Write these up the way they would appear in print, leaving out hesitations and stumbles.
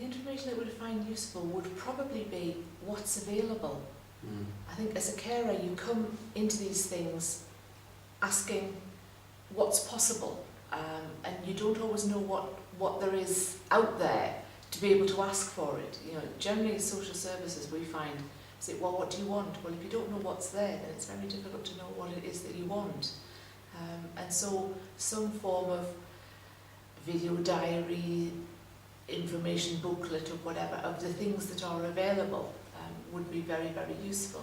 The information that we'd find useful would probably be what's available. I think as a carer you come into these things asking what's possible, and you don't always know what there is out there to be able to ask for it. You know, generally social services we find say, well, what do you want? Well, if you don't know what's there, then it's very difficult to know what it is that you want. And so some form of video diary, information booklet or whatever of the things that are available would be very, very useful.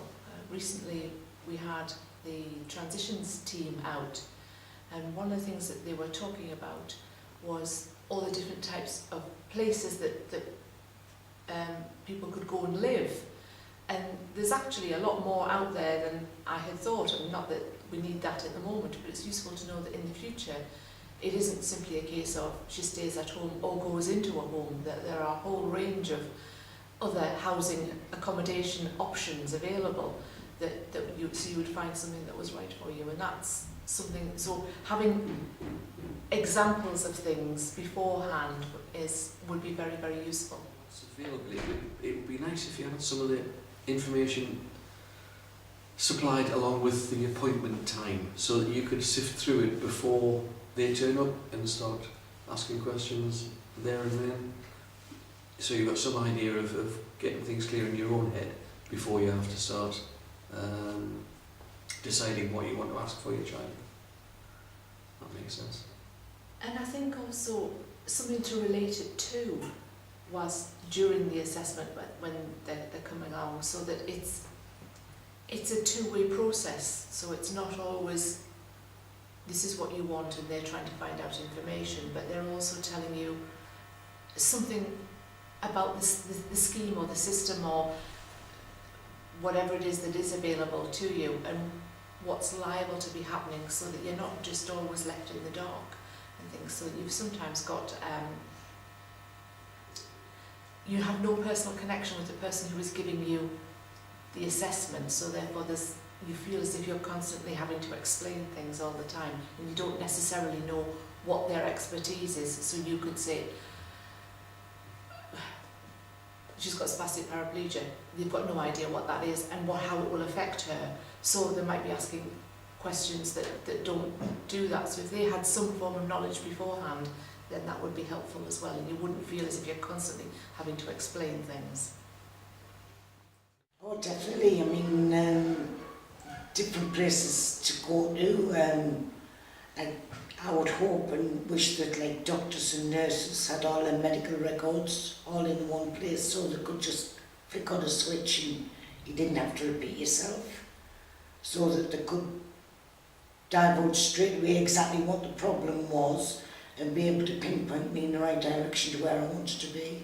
Recently we had the transitions team out, and one of the things that they were talking about was all the different types of places that people could go and live. And there's actually a lot more out there than I had thought, and not that we need that at the moment, but it's useful to know that in the future it isn't simply a case of she stays at home or goes into a home, that there are a whole range of other housing accommodation options available that you would find something that was right for you. And that's something, so having examples of things beforehand would be very, very useful. It's available. It would be nice if you had some of the information supplied along with the appointment time, so that you could sift through it before they turn up and start asking questions there and then. So you've got some idea of getting things clear in your own head before you have to start deciding what you want to ask for your child. That makes sense. And I think also something to relate it to was during the assessment when they're coming along, so that it's a two-way process. So it's not always this is what you want and they're trying to find out information, but they're also telling you something about the scheme or the system or whatever it is that is available to you and what's liable to be happening, so that you're not just always left in the dark and things. So you've sometimes got you have no personal connection with the person who is giving you the assessment, so therefore you feel as if you're constantly having to explain things all the time, and you don't necessarily know what their expertise is. So you could say, she's got spastic paraplegia, they've got no idea what that is and how it will affect her, so they might be asking questions that don't do that. So if they had some form of knowledge beforehand, then that would be helpful as well, and you wouldn't feel as if you're constantly having to explain things. Oh, definitely. I mean, different places to go to. And I would hope and wish that like doctors and nurses had all their medical records all in one place, so they could just flick on a switch and you didn't have to repeat yourself, so that they could divulge straight away exactly what the problem was and be able to pinpoint me in the right direction to where I wanted to be.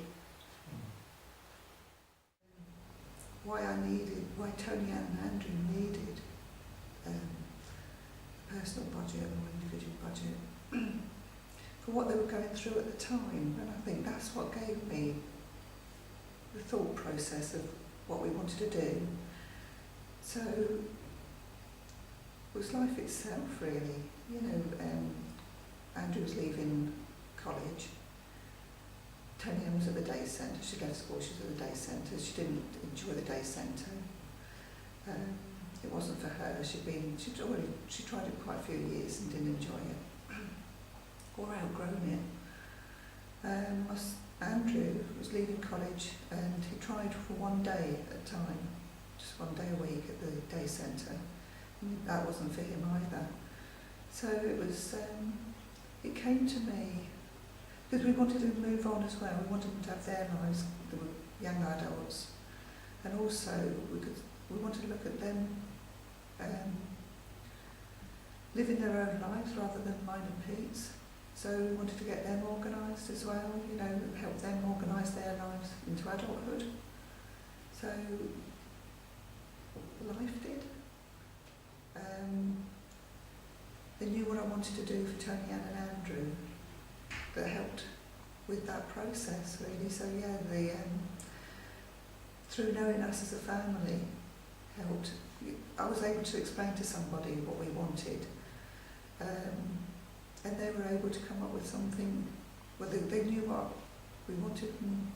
Why Tony and Andrew needed a personal budget or individual budget for what they were going through at the time, and I think that's what gave me the thought process of what we wanted to do. So it was life itself, really. You know, Andrew was leaving college. Tony was at the day centre. She left school, she was at the day centre. She didn't enjoy the day centre. It wasn't for her. She tried it quite a few years and didn't enjoy it, or outgrown it. Andrew was leaving college and he tried for one day at a time, just one day a week at the day centre. That wasn't for him either. So it was. It came to me because we wanted to move on as well. We wanted them to have their lives. They were young adults, and also we wanted to look at them living their own lives rather than mine and Pete's. So we wanted to get them organised as well. You know, help them organise their lives into adulthood. So life did. They knew what I wanted to do for Tony Ann and Andrew, that helped with that process, really. So yeah, through knowing us as a family helped. I was able to explain to somebody what we wanted, and they were able to come up with something. Well, they knew what we wanted, and